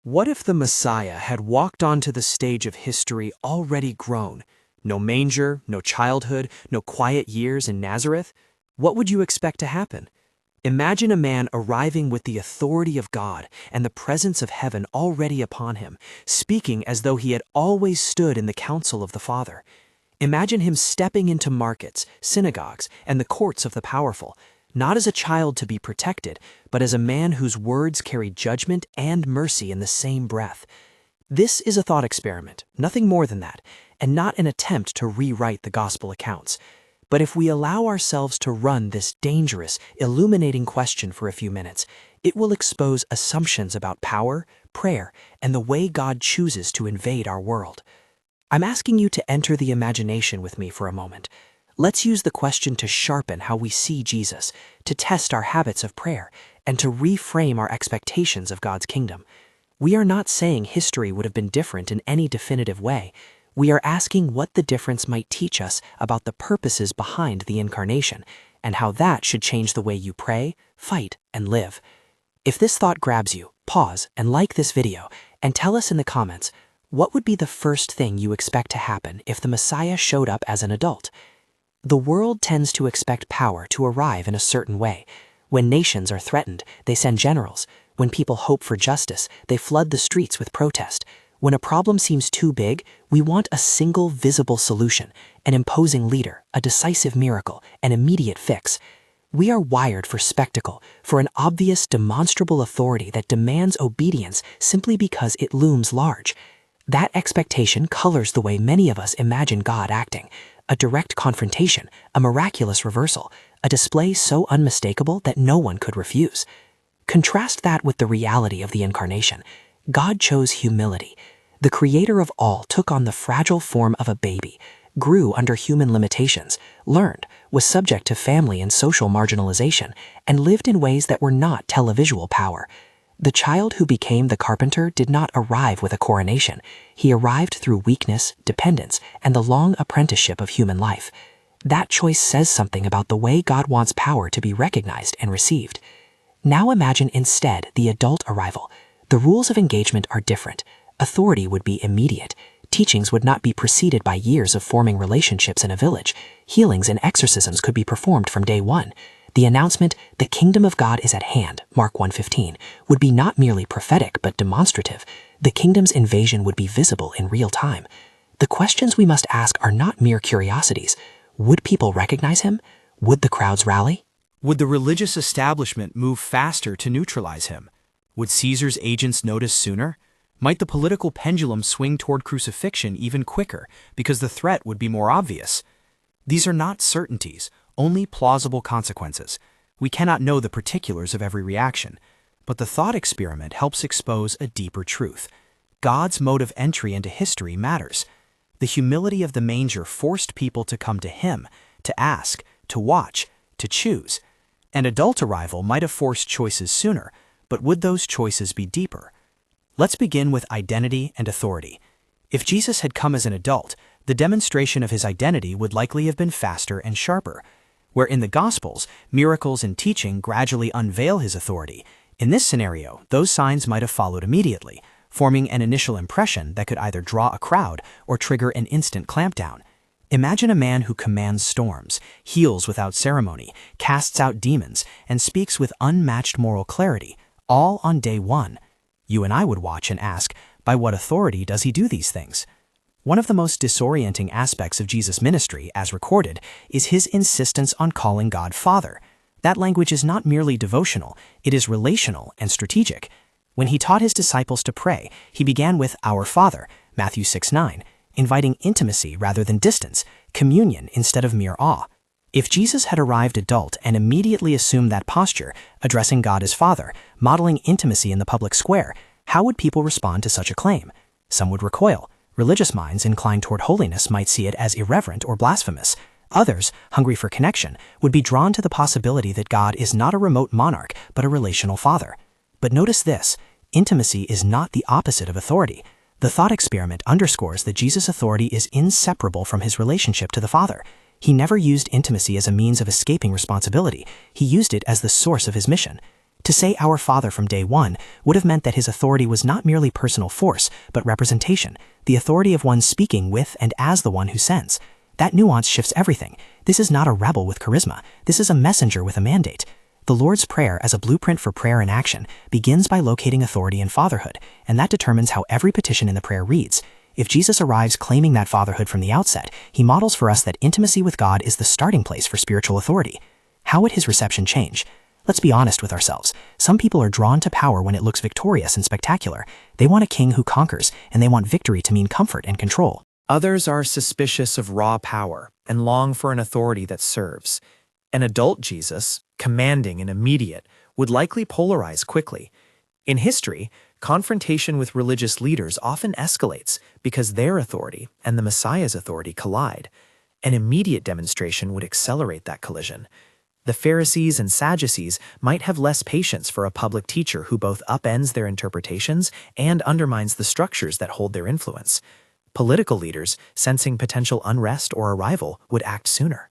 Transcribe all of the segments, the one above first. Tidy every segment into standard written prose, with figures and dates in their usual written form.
What if the Messiah had walked onto the stage of history already grown? No manger, no childhood, no quiet years in Nazareth? What would you expect to happen? Imagine a man arriving with the authority of God and the presence of heaven already upon him, speaking as though he had always stood in the counsel of the Father. Imagine him stepping into markets, synagogues, and the courts of the powerful, not as a child to be protected, but as a man whose words carry judgment and mercy in the same breath. This is a thought experiment, nothing more than that, and not an attempt to rewrite the gospel accounts. But if we allow ourselves to run this dangerous, illuminating question for a few minutes, it will expose assumptions about power, prayer, and the way God chooses to invade our world. I'm asking you to enter the imagination with me for a moment. Let's use the question to sharpen how we see Jesus, to test our habits of prayer, and to reframe our expectations of God's kingdom. We are not saying history would have been different in any definitive way. We are asking what the difference might teach us about the purposes behind the incarnation, and how that should change the way you pray, fight, and live. If this thought grabs you, pause and like this video, and tell us in the comments, what would be the first thing you expect to happen if the Messiah showed up as an adult? The world tends to expect power to arrive in a certain way. When nations are threatened, they send generals. When people hope for justice, they flood the streets with protest. When a problem seems too big, we want a single visible solution, an imposing leader, a decisive miracle, an immediate fix. We are wired for spectacle, for an obvious, demonstrable authority that demands obedience simply because it looms large. That expectation colors the way many of us imagine God acting. A direct confrontation, a miraculous reversal, a display so unmistakable that no one could refuse. Contrast that with the reality of the incarnation. God chose humility. The creator of all took on the fragile form of a baby, grew under human limitations, learned, was subject to family and social marginalization, and lived in ways that were not televisual power. The child who became the carpenter did not arrive with a coronation. He arrived through weakness, dependence, and the long apprenticeship of human life. That choice says something about the way God wants power to be recognized and received. Now imagine instead the adult arrival. The rules of engagement are different. Authority would be immediate. Teachings would not be preceded by years of forming relationships in a village. Healings and exorcisms could be performed from day one. The announcement, "The kingdom of God is at hand," Mark 1:15, would be not merely prophetic but demonstrative. The kingdom's invasion would be visible in real time. The questions we must ask are not mere curiosities. Would people recognize him? Would the crowds rally? Would the religious establishment move faster to neutralize him? Would Caesar's agents notice sooner? Might the political pendulum swing toward crucifixion even quicker because the threat would be more obvious? These are not certainties, only plausible consequences. We cannot know the particulars of every reaction, but the thought experiment helps expose a deeper truth. God's mode of entry into history matters. The humility of the manger forced people to come to him, to ask, to watch, to choose. An adult arrival might have forced choices sooner, but would those choices be deeper? Let's begin with identity and authority. If Jesus had come as an adult, the demonstration of his identity would likely have been faster and sharper. Where in the Gospels, miracles and teaching gradually unveil his authority, in this scenario, those signs might have followed immediately, forming an initial impression that could either draw a crowd or trigger an instant clampdown. Imagine a man who commands storms, heals without ceremony, casts out demons, and speaks with unmatched moral clarity, all on day one. You and I would watch and ask, by what authority does he do these things? One of the most disorienting aspects of Jesus' ministry, as recorded, is his insistence on calling God Father. That language is not merely devotional, it is relational and strategic. When he taught his disciples to pray, he began with Our Father, Matthew 6:9, inviting intimacy rather than distance, communion instead of mere awe. If Jesus had arrived adult and immediately assumed that posture, addressing God as Father, modeling intimacy in the public square, how would people respond to such a claim? Some would recoil. Religious minds inclined toward holiness might see it as irreverent or blasphemous. Others, hungry for connection, would be drawn to the possibility that God is not a remote monarch, but a relational father. But notice this, intimacy is not the opposite of authority. The thought experiment underscores that Jesus' authority is inseparable from his relationship to the Father. He never used intimacy as a means of escaping responsibility. He used it as the source of his mission. To say "Our Father" from day one would have meant that his authority was not merely personal force, but representation, the authority of one speaking with and as the one who sends. That nuance shifts everything. This is not a rebel with charisma. This is a messenger with a mandate. The Lord's Prayer, as a blueprint for prayer in action, begins by locating authority in fatherhood, and that determines how every petition in the prayer reads. If Jesus arrives claiming that fatherhood from the outset, he models for us that intimacy with God is the starting place for spiritual authority. How would his reception change? Let's be honest with ourselves. Some people are drawn to power when it looks victorious and spectacular. They want a king who conquers, and they want victory to mean comfort and control. Others are suspicious of raw power and long for an authority that serves. An adult Jesus, commanding and immediate, would likely polarize quickly. In history, confrontation with religious leaders often escalates because their authority and the Messiah's authority collide. An immediate demonstration would accelerate that collision. The Pharisees and Sadducees might have less patience for a public teacher who both upends their interpretations and undermines the structures that hold their influence. Political leaders, sensing potential unrest or arrival, would act sooner.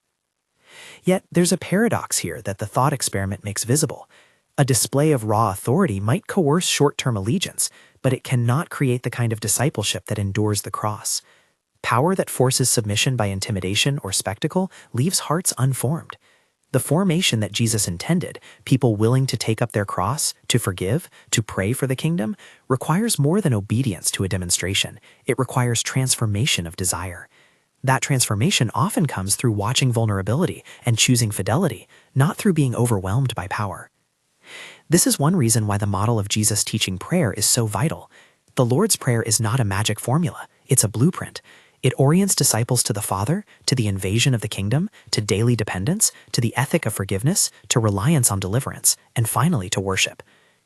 Yet there's a paradox here that the thought experiment makes visible. A display of raw authority might coerce short-term allegiance, but it cannot create the kind of discipleship that endures the cross. Power that forces submission by intimidation or spectacle leaves hearts unformed. The formation that Jesus intended, people willing to take up their cross, to forgive, to pray for the kingdom, requires more than obedience to a demonstration. It requires transformation of desire. That transformation often comes through watching vulnerability and choosing fidelity, not through being overwhelmed by power. This is one reason why the model of Jesus teaching prayer is so vital. The Lord's Prayer is not a magic formula. It's a blueprint. It orients disciples to the Father, to the invasion of the kingdom, to daily dependence, to the ethic of forgiveness, to reliance on deliverance, and finally to worship.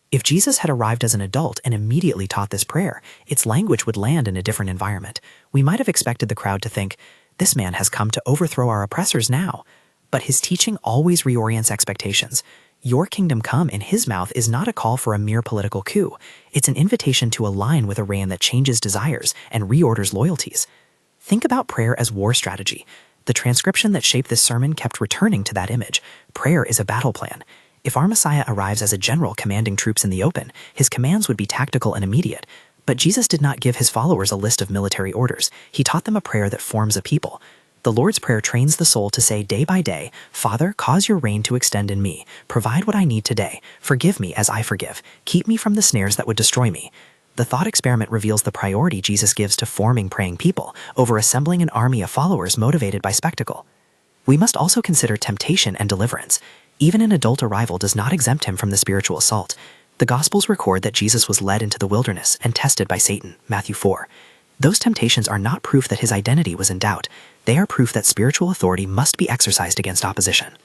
If Jesus had arrived as an adult and immediately taught this prayer, its language would land in a different environment. We might have expected the crowd to think, "This man has come to overthrow our oppressors now." But his teaching always reorients expectations. "Your kingdom come" in his mouth is not a call for a mere political coup. It's an invitation to align with a reign that changes desires and reorders loyalties. Think about prayer as war strategy. The transcription that shaped this sermon kept returning to that image. Prayer is a battle plan. If our Messiah arrives as a general commanding troops in the open, his commands would be tactical and immediate. But Jesus did not give his followers a list of military orders. He taught them a prayer that forms a people. The Lord's Prayer trains the soul to say day by day, "Father, cause your reign to extend in me. Provide what I need today. Forgive me as I forgive. Keep me from the snares that would destroy me." The thought experiment reveals the priority Jesus gives to forming praying people over assembling an army of followers motivated by spectacle. We must also consider temptation and deliverance. Even an adult arrival does not exempt him from the spiritual assault. The Gospels record that Jesus was led into the wilderness and tested by Satan, Matthew 4. Those temptations are not proof that his identity was in doubt. They are proof that spiritual authority must be exercised against opposition.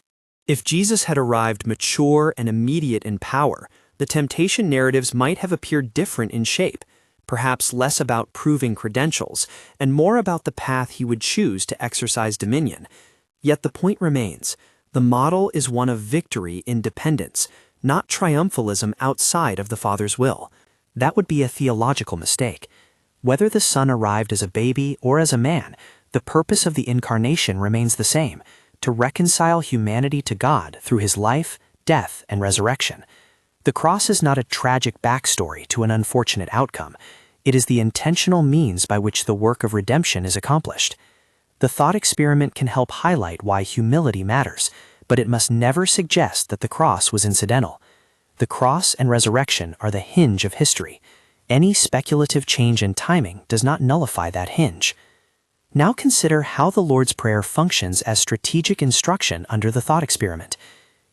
If Jesus had arrived mature and immediate in power, the temptation narratives might have appeared different in shape, perhaps less about proving credentials and more about the path he would choose to exercise dominion. Yet the point remains. The model is one of victory in dependence, not triumphalism outside of the Father's will. That would be a theological mistake. Whether the Son arrived as a baby or as a man, the purpose of the incarnation remains the same: to reconcile humanity to God through his life, death, and resurrection. The cross is not a tragic backstory to an unfortunate outcome. It is the intentional means by which the work of redemption is accomplished. The thought experiment can help highlight why humility matters, but it must never suggest that the cross was incidental. The cross and resurrection are the hinge of history. Any speculative change in timing does not nullify that hinge. Now consider how the Lord's Prayer functions as strategic instruction under the thought experiment.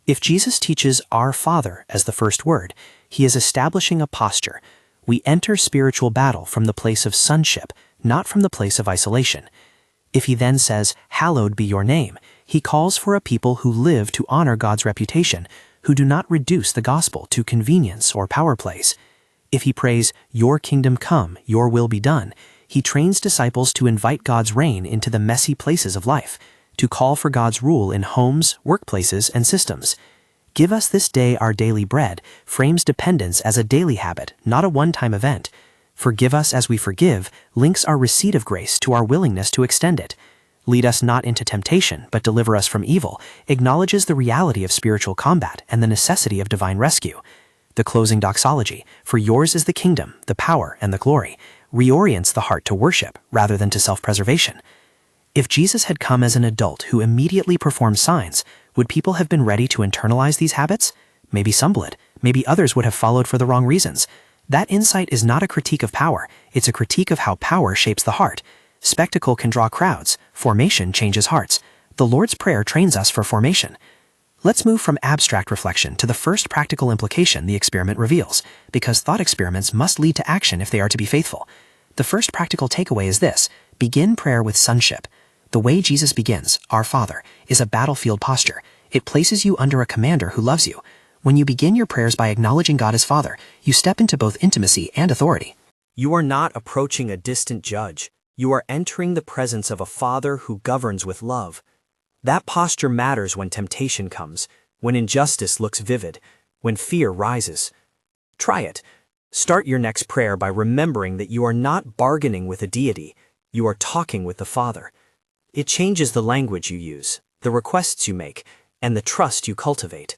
If Jesus teaches "Our Father" as the first word, he is establishing a posture. We enter spiritual battle from the place of sonship, not from the place of isolation. If he then says, "Hallowed be your name," he calls for a people who live to honor God's reputation, who do not reduce the gospel to convenience or power plays. If he prays, "Your kingdom come, your will be done," he trains disciples to invite God's reign into the messy places of life, to call for God's rule in homes, workplaces, and systems. "Give us this day our daily bread" frames dependence as a daily habit, not a one-time event. "Forgive us as we forgive" links our receipt of grace to our willingness to extend it. "Lead us not into temptation, but deliver us from evil" acknowledges the reality of spiritual combat and the necessity of divine rescue. The closing doxology, "For yours is the kingdom, the power, and the glory," reorients the heart to worship rather than to self-preservation. If Jesus had come as an adult who immediately performed signs, would people have been ready to internalize these habits? Maybe some would. Maybe others would have followed for the wrong reasons. That insight is not a critique of power. It's a critique of how power shapes the heart. Spectacle can draw crowds. Formation changes hearts. The Lord's Prayer trains us for formation. Let's move from abstract reflection to the first practical implication the experiment reveals, because thought experiments must lead to action if they are to be faithful. The first practical takeaway is this: begin prayer with sonship. The way Jesus begins, "Our Father," is a battlefield posture. It places you under a commander who loves you. When you begin your prayers by acknowledging God as Father, you step into both intimacy and authority. You are not approaching a distant judge. You are entering the presence of a Father who governs with love. That posture matters when temptation comes, when injustice looks vivid, when fear rises. Try it. Start your next prayer by remembering that you are not bargaining with a deity. You are talking with the Father. It changes the language you use, the requests you make, and the trust you cultivate.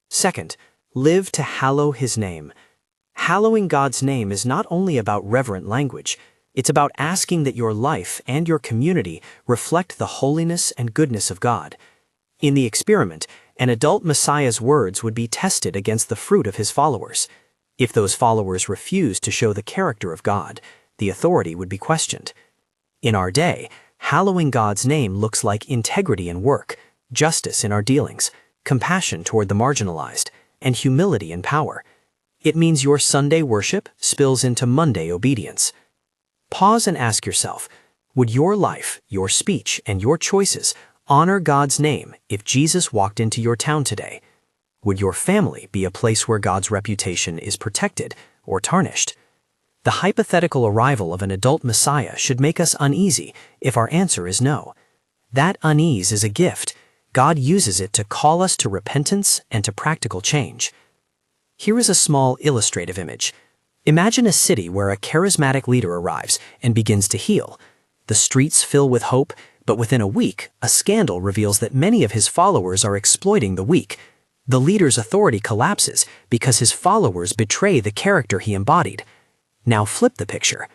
Second, live to hallow His name. Hallowing God's name is not only about reverent language. It's about asking that your life and your community reflect the holiness and goodness of God. In the experiment, an adult Messiah's words would be tested against the fruit of his followers. If those followers refused to show the character of God, the authority would be questioned. In our day, hallowing God's name looks like integrity in work, justice in our dealings, compassion toward the marginalized, and humility in power. It means your Sunday worship spills into Monday obedience. Pause and ask yourself, would your life, your speech, and your choices honor God's name if Jesus walked into your town today? Would your family be a place where God's reputation is protected or tarnished? The hypothetical arrival of an adult Messiah should make us uneasy if our answer is no. That unease is a gift. God uses it to call us to repentance and to practical change. Here is a small illustrative image. Imagine a city where a charismatic leader arrives and begins to heal. The streets fill with hope, but within a week, a scandal reveals that many of his followers are exploiting the weak. The leader's authority collapses because his followers betray the character he embodied. Now flip the picture.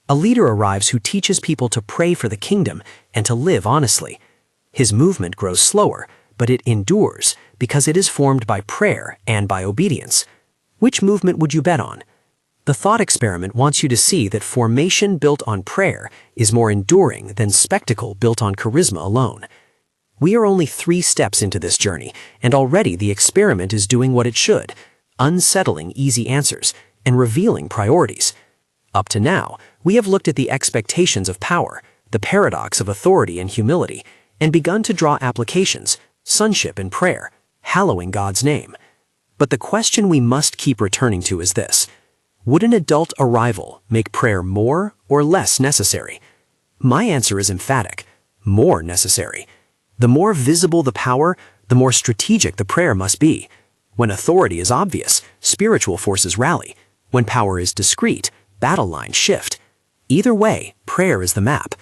A leader arrives who teaches people to pray for the kingdom and to live honestly. His movement grows slower, but it endures because it is formed by prayer and by obedience. Which movement would you bet on? The thought experiment wants you to see that formation built on prayer is more enduring than spectacle built on charisma alone. We are only 3 steps into this journey, and already the experiment is doing what it should, unsettling easy answers and revealing priorities. Up to now, we have looked at the expectations of power, the paradox of authority and humility, and begun to draw applications, sonship and prayer, hallowing God's name. But the question we must keep returning to is this: would an adult arrival make prayer more or less necessary? My answer is emphatic: more necessary. The more visible the power, the more strategic the prayer must be. When authority is obvious, spiritual forces rally. When power is discreet, battle lines shift. Either way, prayer is the map.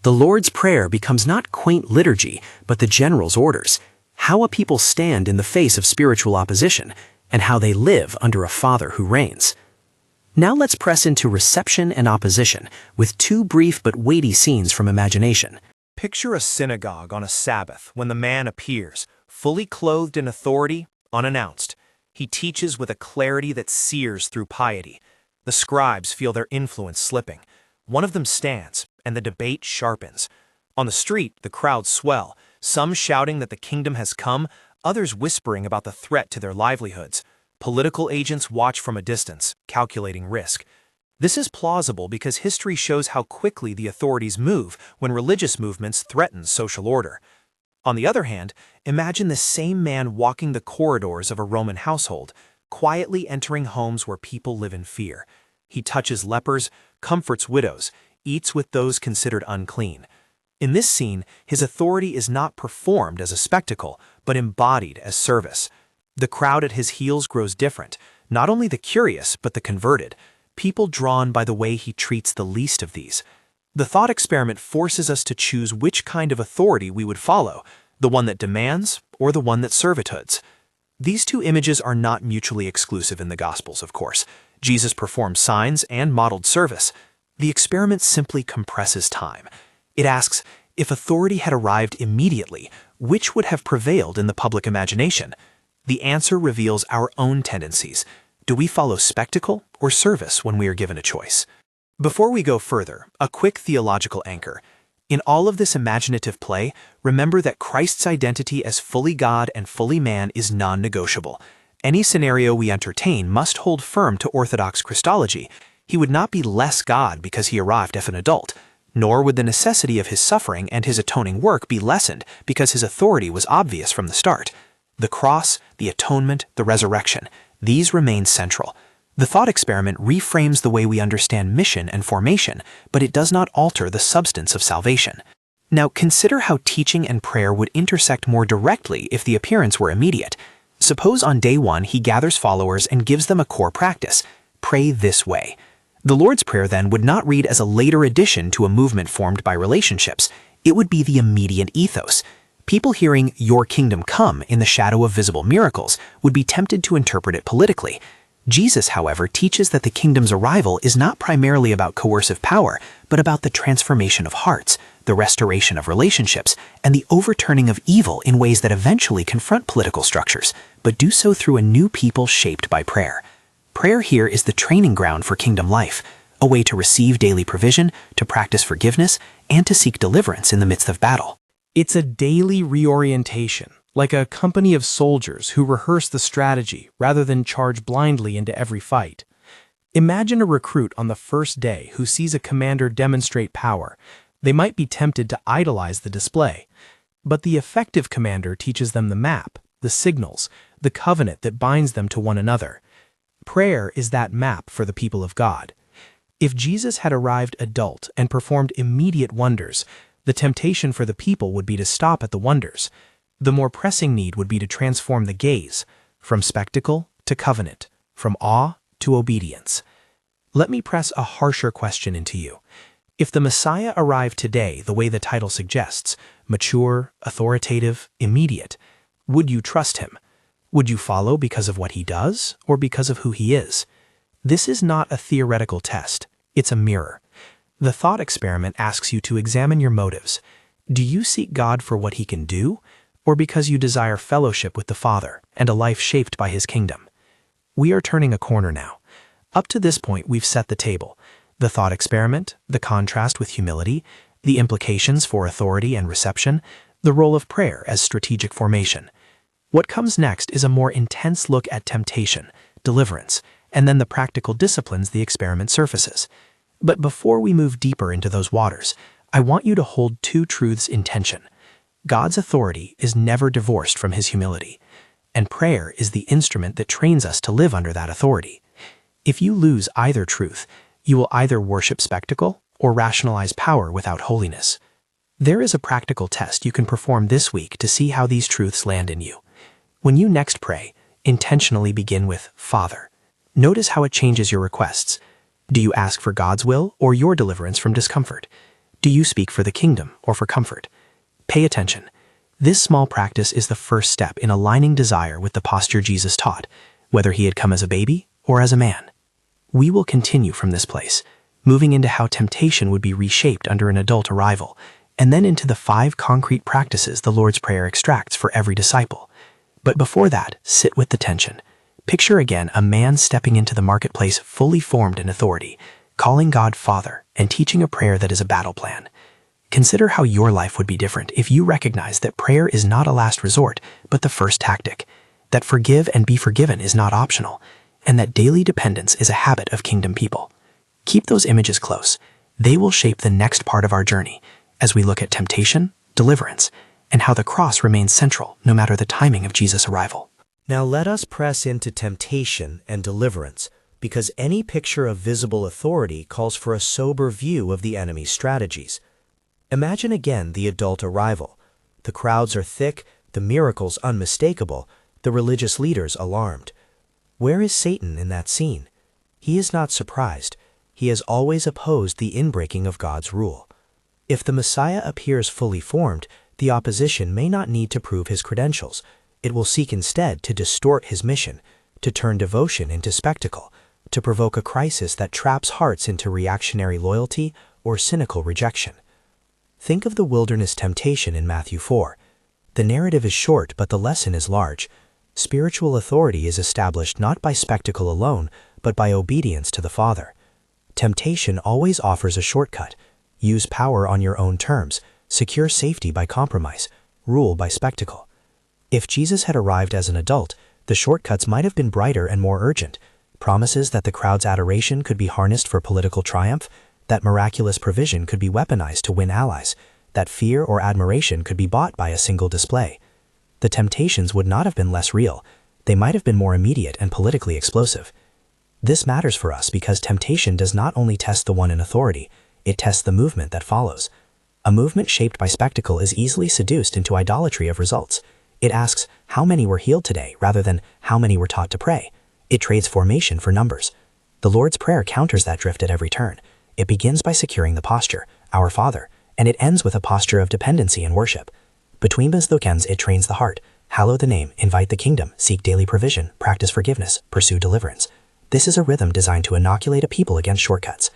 The Lord's Prayer becomes not quaint liturgy, but the general's orders, how a people stand in the face of spiritual opposition, and how they live under a Father who reigns. Now let's press into reception and opposition with 2 brief but weighty scenes from imagination. Picture a synagogue on a Sabbath when the man appears, fully clothed in authority, unannounced. He teaches with a clarity that sears through piety. The scribes feel their influence slipping. One of them stands, and the debate sharpens. On the street, the crowds swell, some shouting that the kingdom has come, others whispering about the threat to their livelihoods. Political agents watch from a distance, calculating risk. This is plausible because history shows how quickly the authorities move when religious movements threaten social order. On the other hand, imagine the same man walking the corridors of a Roman household, quietly entering homes where people live in fear. He touches lepers, comforts widows, eats with those considered unclean. In this scene, his authority is not performed as a spectacle, but embodied as service. The crowd at his heels grows different, not only the curious, but the converted, people drawn by the way he treats the least of these. The thought experiment forces us to choose which kind of authority we would follow, the one that demands or the one that servithoods. These two images are not mutually exclusive in the Gospels, of course. Jesus performed signs and modeled service. The experiment simply compresses time. It asks, if authority had arrived immediately, which would have prevailed in the public imagination? The answer reveals our own tendencies. Do we follow spectacle or service when we are given a choice? Before we go further, a quick theological anchor. In all of this imaginative play, remember that Christ's identity as fully God and fully man is non-negotiable. Any scenario we entertain must hold firm to Orthodox Christology. He would not be less God because he arrived as an adult, nor would the necessity of his suffering and his atoning work be lessened because his authority was obvious from the start. The cross, the atonement, the resurrection, these remain central. The thought experiment reframes the way we understand mission and formation, but it does not alter the substance of salvation. Now consider how teaching and prayer would intersect more directly if the appearance were immediate. Suppose on day one he gathers followers and gives them a core practice: pray this way. The Lord's Prayer then would not read as a later addition to a movement formed by relationships. It would be the immediate ethos. People hearing "Your kingdom come" in the shadow of visible miracles would be tempted to interpret it politically. Jesus, however, teaches that the kingdom's arrival is not primarily about coercive power, but about the transformation of hearts, the restoration of relationships, and the overturning of evil in ways that eventually confront political structures, but do so through a new people shaped by prayer. Prayer here is the training ground for kingdom life, a way to receive daily provision, to practice forgiveness, and to seek deliverance in the midst of battle. It's a daily reorientation, like a company of soldiers who rehearse the strategy rather than charge blindly into every fight. Imagine a recruit on the first day who sees a commander demonstrate power. They might be tempted to idolize the display, but the effective commander teaches them the map, the signals, the covenant that binds them to one another. Prayer is that map for the people of God. If Jesus had arrived adult and performed immediate wonders, the temptation for the people would be to stop at the wonders. The more pressing need would be to transform the gaze, from spectacle to covenant, from awe to obedience. Let me press a harsher question into you. If the Messiah arrived today the way the title suggests, mature, authoritative, immediate, would you trust him? Would you follow because of what he does or because of who he is? This is not a theoretical test, it's a mirror. The thought experiment asks you to examine your motives. Do you seek God for what he can do, or because you desire fellowship with the Father and a life shaped by his kingdom? We are turning a corner now. Up to this point, we've set the table. The thought experiment, the contrast with humility, the implications for authority and reception, the role of prayer as strategic formation. What comes next is a more intense look at temptation, deliverance, and then the practical disciplines the experiment surfaces. But before we move deeper into those waters, I want you to hold two truths in tension. God's authority is never divorced from his humility, and prayer is the instrument that trains us to live under that authority. If you lose either truth, you will either worship spectacle or rationalize power without holiness. There is a practical test you can perform this week to see how these truths land in you. When you next pray, intentionally begin with Father. Notice how it changes your requests. Do you ask for God's will or your deliverance from discomfort? Do you speak for the kingdom or for comfort? Pay attention. This small practice is the first step in aligning desire with the posture Jesus taught, whether he had come as a baby or as a man. We will continue from this place, moving into how temptation would be reshaped under an adult arrival, and then into the 5 concrete practices the Lord's Prayer extracts for every disciple. But before that, sit with the tension. Picture again a man stepping into the marketplace fully formed in authority, calling God Father and teaching a prayer that is a battle plan. Consider how your life would be different if you recognize that prayer is not a last resort, but the first tactic, that forgive and be forgiven is not optional, and that daily dependence is a habit of kingdom people. Keep those images close. They will shape the next part of our journey as we look at temptation, deliverance, and how the cross remains central no matter the timing of Jesus' arrival. Now let us press into temptation and deliverance, because any picture of visible authority calls for a sober view of the enemy's strategies. Imagine again the adult arrival. The crowds are thick, the miracles unmistakable, the religious leaders alarmed. Where is Satan in that scene? He is not surprised. He has always opposed the inbreaking of God's rule. If the Messiah appears fully formed, the opposition may not need to prove his credentials. It will seek instead to distort his mission, to turn devotion into spectacle, to provoke a crisis that traps hearts into reactionary loyalty or cynical rejection. Think of the wilderness temptation in Matthew 4. The narrative is short, but the lesson is large. Spiritual authority is established not by spectacle alone, but by obedience to the Father. Temptation always offers a shortcut. Use power on your own terms, secure safety by compromise, rule by spectacle. If Jesus had arrived as an adult, the shortcuts might have been brighter and more urgent. Promises that the crowd's adoration could be harnessed for political triumph, that miraculous provision could be weaponized to win allies, that fear or admiration could be bought by a single display. The temptations would not have been less real. They might have been more immediate and politically explosive. This matters for us because temptation does not only test the one in authority, it tests the movement that follows. A movement shaped by spectacle is easily seduced into idolatry of results. It asks, how many were healed today, rather than how many were taught to pray. It trades formation for numbers. The Lord's Prayer counters that drift at every turn. It begins by securing the posture, Our Father, and it ends with a posture of dependency and worship. Between those bookends, it trains the heart. Hallow the name, invite the kingdom, seek daily provision, practice forgiveness, pursue deliverance. This is a rhythm designed to inoculate a people against shortcuts.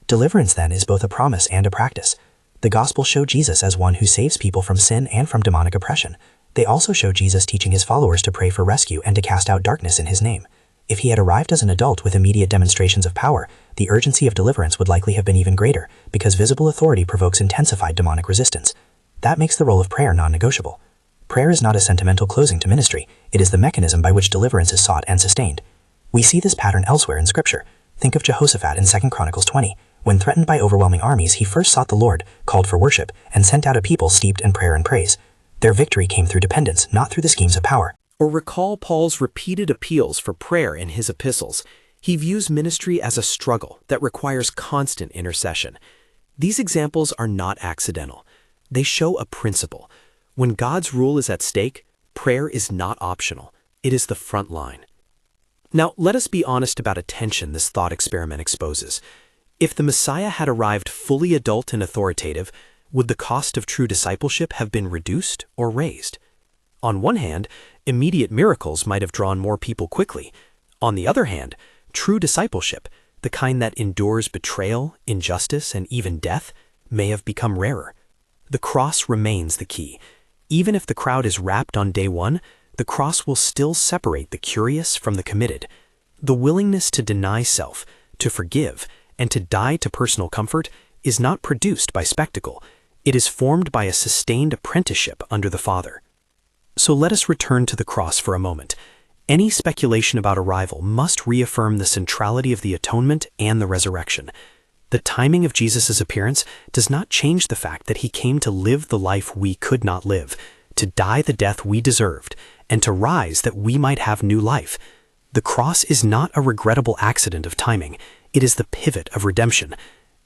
Deliverance, then, is both a promise and a practice. The Gospels show Jesus as one who saves people from sin and from demonic oppression. They also show Jesus teaching his followers to pray for rescue and to cast out darkness in his name. If he had arrived as an adult with immediate demonstrations of power, the urgency of deliverance would likely have been even greater, because visible authority provokes intensified demonic resistance. That makes the role of prayer non-negotiable. Prayer is not a sentimental closing to ministry, it is the mechanism by which deliverance is sought and sustained. We see this pattern elsewhere in Scripture. Think of Jehoshaphat in 2 Chronicles 20. When threatened by overwhelming armies, he first sought the Lord, called for worship, and sent out a people steeped in prayer and praise. Their victory came through dependence, not through the schemes of power. Or recall Paul's repeated appeals for prayer in his epistles. He views ministry as a struggle that requires constant intercession. These examples are not accidental. They show a principle. When God's rule is at stake, prayer is not optional. It is the front line. Now, let us be honest about a tension this thought experiment exposes. If the Messiah had arrived fully adult and authoritative, would the cost of true discipleship have been reduced or raised? On one hand, immediate miracles might have drawn more people quickly. On the other hand, true discipleship, the kind that endures betrayal, injustice, and even death, may have become rarer. The cross remains the key. Even if the crowd is rapt on day one, the cross will still separate the curious from the committed. The willingness to deny self, to forgive, and to die to personal comfort is not produced by spectacle. It is formed by a sustained apprenticeship under the Father. So let us return to the cross for a moment. Any speculation about arrival must reaffirm the centrality of the atonement and the resurrection. The timing of Jesus' appearance does not change the fact that he came to live the life we could not live, to die the death we deserved, and to rise that we might have new life. The cross is not a regrettable accident of timing. It is the pivot of redemption.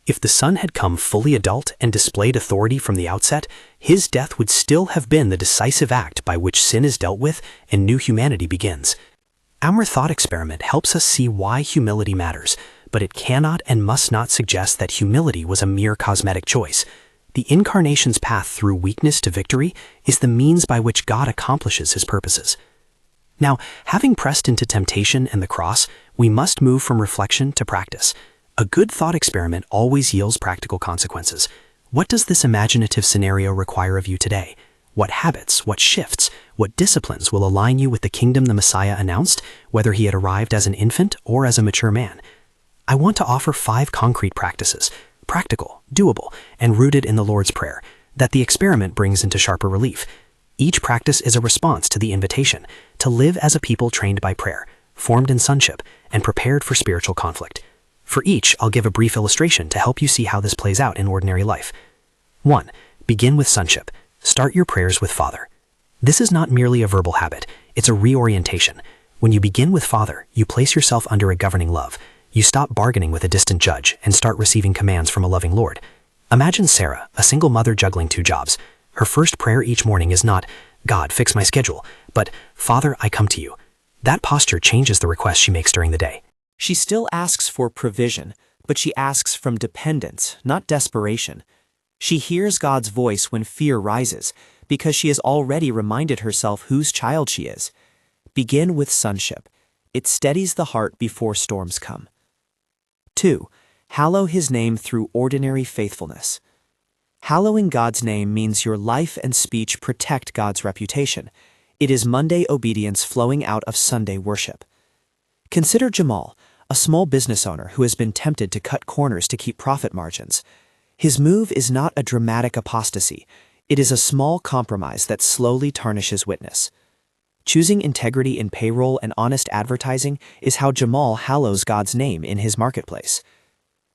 If the Son had come fully adult and displayed authority from the outset, his death would still have been the decisive act by which sin is dealt with and new humanity begins. Our thought experiment helps us see why humility matters, but it cannot and must not suggest that humility was a mere cosmetic choice. The Incarnation's path through weakness to victory is the means by which God accomplishes his purposes. Now, having pressed into temptation and the cross, we must move from reflection to practice. A good thought experiment always yields practical consequences. What does this imaginative scenario require of you today? What habits, what shifts, what disciplines will align you with the kingdom the Messiah announced, whether he had arrived as an infant or as a mature man? I want to offer 5 concrete practices, practical, doable, and rooted in the Lord's Prayer, that the experiment brings into sharper relief. Each practice is a response to the invitation to live as a people trained by prayer, formed in sonship, and prepared for spiritual conflict. For each, I'll give a brief illustration to help you see how this plays out in ordinary life. 1. Begin with sonship. Start your prayers with Father. This is not merely a verbal habit, it's a reorientation. When you begin with Father, you place yourself under a governing love. You stop bargaining with a distant judge and start receiving commands from a loving Lord. Imagine Sarah, a single mother juggling 2 jobs. Her first prayer each morning is not, God, fix my schedule, but Father, I come to you. That posture changes the requests she makes during the day. She still asks for provision, but she asks from dependence, not desperation. She hears God's voice when fear rises, because she has already reminded herself whose child she is. Begin with sonship. It steadies the heart before storms come. 2. Hallow his name through ordinary faithfulness. Hallowing God's name means your life and speech protect God's reputation. It is Monday obedience flowing out of Sunday worship. Consider Jamal, a small business owner who has been tempted to cut corners to keep profit margins. His move is not a dramatic apostasy. It is a small compromise that slowly tarnishes witness. Choosing integrity in payroll and honest advertising is how Jamal hallows God's name in his marketplace.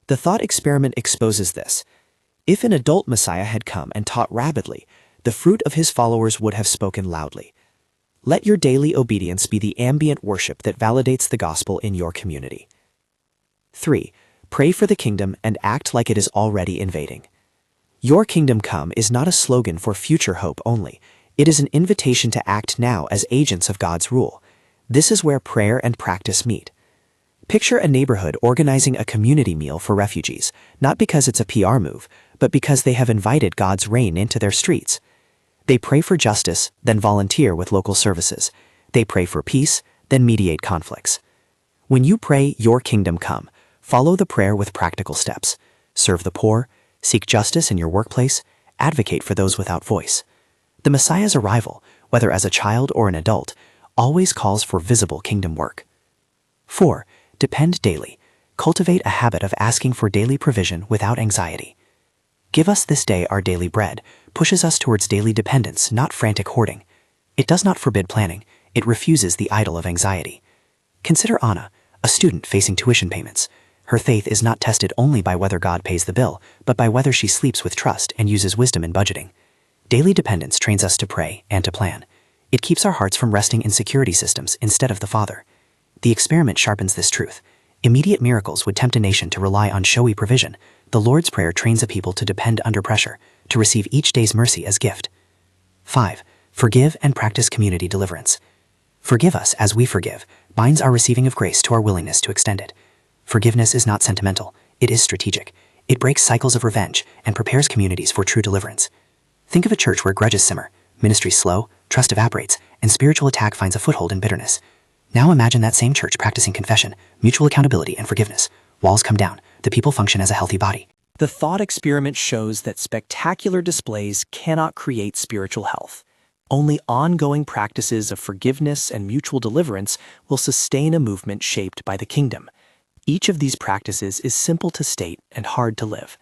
The thought experiment exposes this. If an adult Messiah had come and taught rapidly, the fruit of his followers would have spoken loudly. Let your daily obedience be the ambient worship that validates the gospel in your community. 3. Pray for the kingdom and act like it is already invading. Your kingdom come is not a slogan for future hope only. It is an invitation to act now as agents of God's rule. This is where prayer and practice meet. Picture a neighborhood organizing a community meal for refugees, not because it's a PR move, but because they have invited God's reign into their streets. They pray for justice, then volunteer with local services. They pray for peace, then mediate conflicts. When you pray, "Your kingdom come," follow the prayer with practical steps. Serve the poor, seek justice in your workplace, advocate for those without voice. The Messiah's arrival, whether as a child or an adult, always calls for visible kingdom work. 4. Depend daily. Cultivate a habit of asking for daily provision without anxiety. "Give us this day our daily bread" pushes us towards daily dependence, not frantic hoarding. It does not forbid planning. It refuses the idol of anxiety. Consider Anna, a student facing tuition payments. Her faith is not tested only by whether God pays the bill, but by whether she sleeps with trust and uses wisdom in budgeting. Daily dependence trains us to pray and to plan. It keeps our hearts from resting in security systems instead of the Father. The experiment sharpens this truth. Immediate miracles would tempt a nation to rely on showy provision. The Lord's Prayer trains a people to depend under pressure, to receive each day's mercy as gift. 5. Forgive and practice community deliverance. "Forgive us as we forgive" binds our receiving of grace to our willingness to extend it. Forgiveness is not sentimental, it is strategic. It breaks cycles of revenge and prepares communities for true deliverance. Think of a church where grudges simmer, ministry slow, trust evaporates, and spiritual attack finds a foothold in bitterness. Now imagine that same church practicing confession, mutual accountability, and forgiveness. Walls come down, the people function as a healthy body. The thought experiment shows that spectacular displays cannot create spiritual health. Only ongoing practices of forgiveness and mutual deliverance will sustain a movement shaped by the kingdom. Each of these practices is simple to state and hard to live.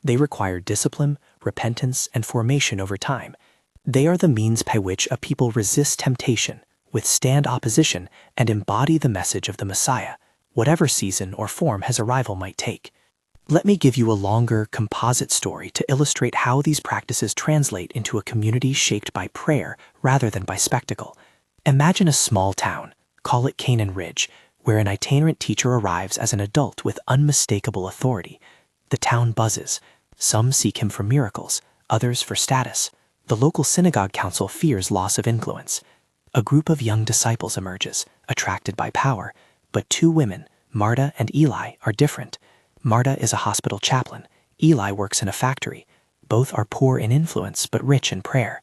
They require discipline, repentance, and formation over time. They are the means by which a people resist temptation, withstand opposition, and embody the message of the Messiah, whatever season or form his arrival might take. Let me give you a longer, composite story to illustrate how these practices translate into a community shaped by prayer rather than by spectacle. Imagine a small town, call it Canaan Ridge, where an itinerant teacher arrives as an adult with unmistakable authority. The town buzzes. Some seek him for miracles, others for status. The local synagogue council fears loss of influence. A group of young disciples emerges, attracted by power, but two women, Marta and Eli, are different. Marta is a hospital chaplain. Eli works in a factory. Both are poor in influence, but rich in prayer.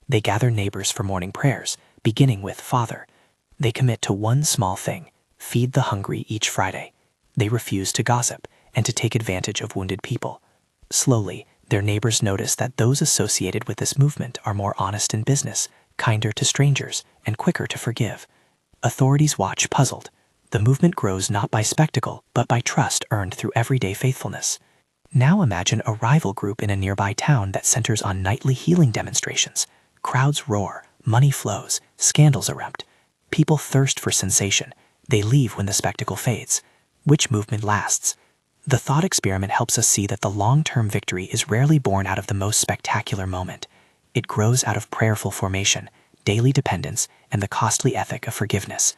They gather neighbors for morning prayers, beginning with Father. They commit to one small thing: feed the hungry each Friday. They refuse to gossip and to take advantage of wounded people. Slowly, their neighbors notice that those associated with this movement are more honest in business, kinder to strangers, and quicker to forgive. Authorities watch, puzzled. The movement grows not by spectacle, but by trust earned through everyday faithfulness. Now imagine a rival group in a nearby town that centers on nightly healing demonstrations. Crowds roar, money flows, scandals erupt. People thirst for sensation. They leave when the spectacle fades. Which movement lasts? The thought experiment helps us see that the long-term victory is rarely born out of the most spectacular moment. It grows out of prayerful formation, daily dependence, and the costly ethic of forgiveness.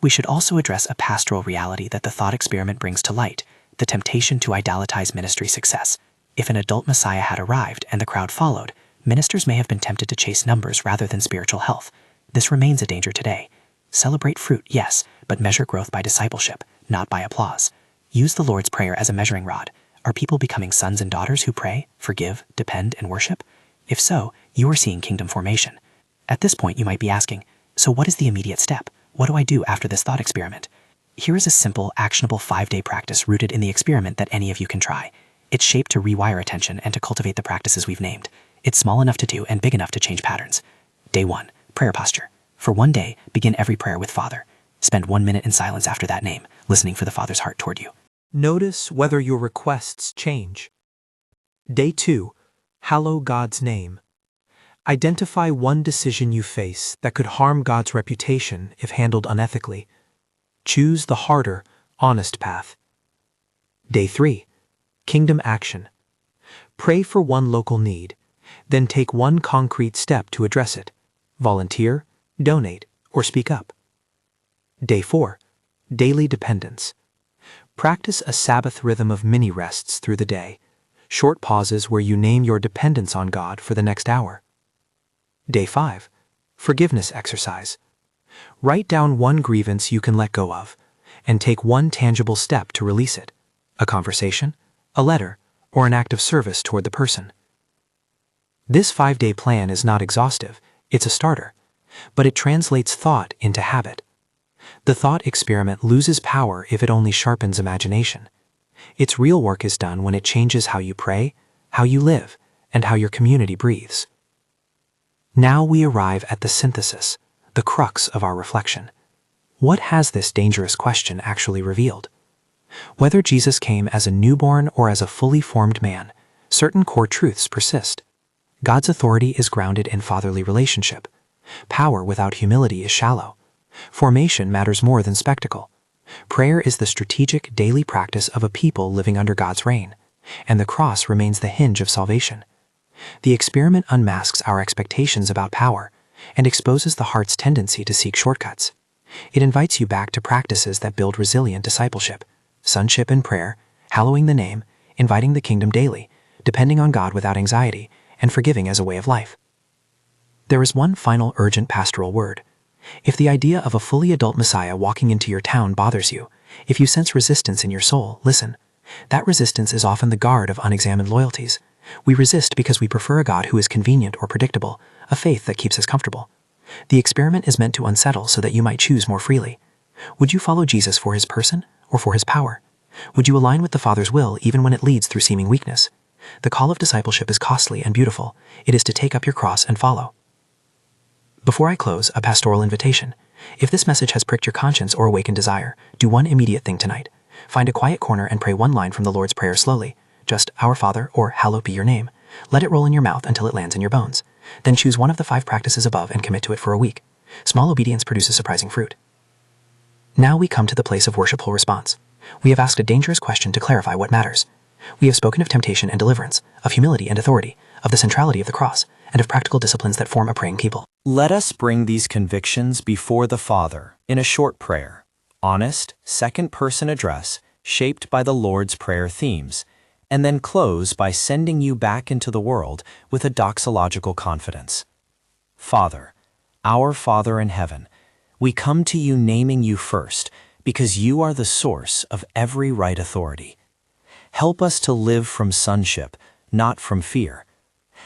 We should also address a pastoral reality that the thought experiment brings to light: the temptation to idolatrize ministry success. If an adult Messiah had arrived and the crowd followed, ministers may have been tempted to chase numbers rather than spiritual health. This remains a danger today. Celebrate fruit, yes, but measure growth by discipleship, not by applause. Use the Lord's Prayer as a measuring rod. Are people becoming sons and daughters who pray, forgive, depend, and worship? If so, You are seeing kingdom formation. At this point, you might be asking, so what is the immediate step? What do I do after this thought experiment? Here is a simple, actionable 5-day practice rooted in the experiment that any of you can try. It's shaped to rewire attention and to cultivate the practices we've named. It's small enough to do and big enough to change patterns. Day 1, prayer posture. For one day, begin every prayer with Father. Spend 1 minute in silence after that name, listening for the Father's heart toward you. Notice whether your requests change. Day 2, hallow God's name. Identify one decision you face that could harm God's reputation if handled unethically. Choose the harder, honest path. Day 3, kingdom action. Pray for one local need, then take one concrete step to address it. Volunteer, donate, or speak up. Day 4, daily dependence. Practice a Sabbath rhythm of mini rests through the day, short pauses where you name your dependence on God for the next hour. Day 5, forgiveness exercise. Write down one grievance you can let go of, and take one tangible step to release it: a conversation, a letter, or an act of service toward the person. This 5-day plan is not exhaustive, it's a starter, but it translates thought into habit. The thought experiment loses power if it only sharpens imagination. Its real work is done when it changes how you pray, how you live, and how your community breathes. Now we arrive at the synthesis, the crux of our reflection. What has this dangerous question actually revealed? Whether Jesus came as a newborn or as a fully formed man, certain core truths persist. God's authority is grounded in fatherly relationship. Power without humility is shallow. Formation matters more than spectacle. Prayer is the strategic daily practice of a people living under God's reign, and the cross remains the hinge of salvation. The experiment unmasks our expectations about power and exposes the heart's tendency to seek shortcuts. It invites you back to practices that build resilient discipleship: sonship in prayer, hallowing the name, inviting the kingdom daily, depending on God without anxiety, and forgiving as a way of life. There is one final urgent pastoral word. If the idea of a fully adult Messiah walking into your town bothers you, if you sense resistance in your soul, listen. That resistance is often the guard of unexamined loyalties. We resist because we prefer a God who is convenient or predictable, a faith that keeps us comfortable. The experiment is meant to unsettle so that you might choose more freely. Would you follow Jesus for his person or for his power? Would you align with the Father's will even when it leads through seeming weakness? The call of discipleship is costly and beautiful. It is to take up your cross and follow. Before I close, a pastoral invitation. If this message has pricked your conscience or awakened desire, do one immediate thing tonight. Find a quiet corner and pray one line from the Lord's Prayer slowly. Just Our Father or Hallowed be your name. Let it roll in your mouth until it lands in your bones. Then choose one of the 5 practices above and commit to it for a week. Small obedience produces surprising fruit. Now we come to the place of worshipful response. We have asked a dangerous question to clarify what matters. We have spoken of temptation and deliverance, of humility and authority, of the centrality of the cross, and of practical disciplines that form a praying people. Let us bring these convictions before the Father in a short prayer, honest, second-person address shaped by the Lord's Prayer themes, and then close by sending you back into the world with a doxological confidence. Father, our Father in heaven, we come to you naming you first because you are the source of every right authority. Help us to live from sonship, not from fear.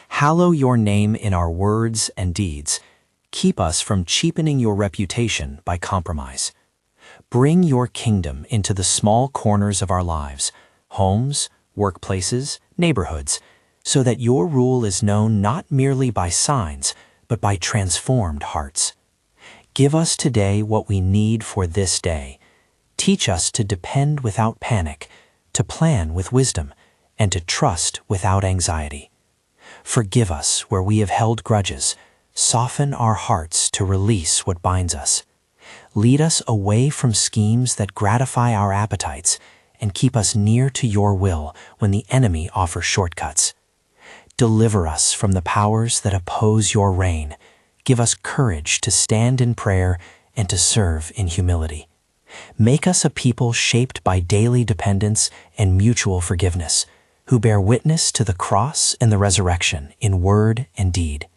Hallow your name in our words and deeds. Keep us from cheapening your reputation by compromise. Bring your kingdom into the small corners of our lives, homes, workplaces, neighborhoods, so that your rule is known not merely by signs, but by transformed hearts. Give us today what we need for this day. Teach us to depend without panic, to plan with wisdom, and to trust without anxiety. Forgive us where we have held grudges. Soften our hearts to release what binds us. Lead us away from schemes that gratify our appetites and keep us near to your will when the enemy offers shortcuts. Deliver us from the powers that oppose your reign. Give us courage to stand in prayer and to serve in humility. Make us a people shaped by daily dependence and mutual forgiveness, who bear witness to the cross and the resurrection in word and deed.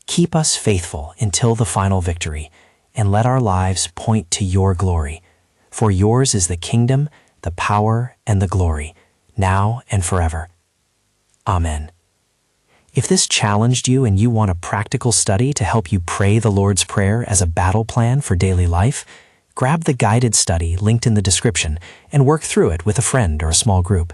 Keep us faithful until the final victory, and let our lives point to your glory. For yours is the kingdom, the power, and the glory, now and forever. Amen. If this challenged you and you want a practical study to help you pray the Lord's Prayer as a battle plan for daily life, grab the guided study linked in the description and work through it with a friend or a small group.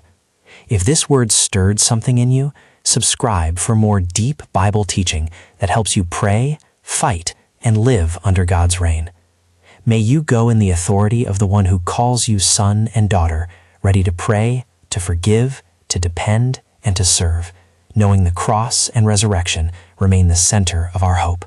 If this word stirred something in you, subscribe for more deep Bible teaching that helps you pray, fight, and live under God's reign. May you go in the authority of the one who calls you son and daughter, ready to pray, to forgive, to depend, and to serve, knowing the cross and resurrection remain the center of our hope.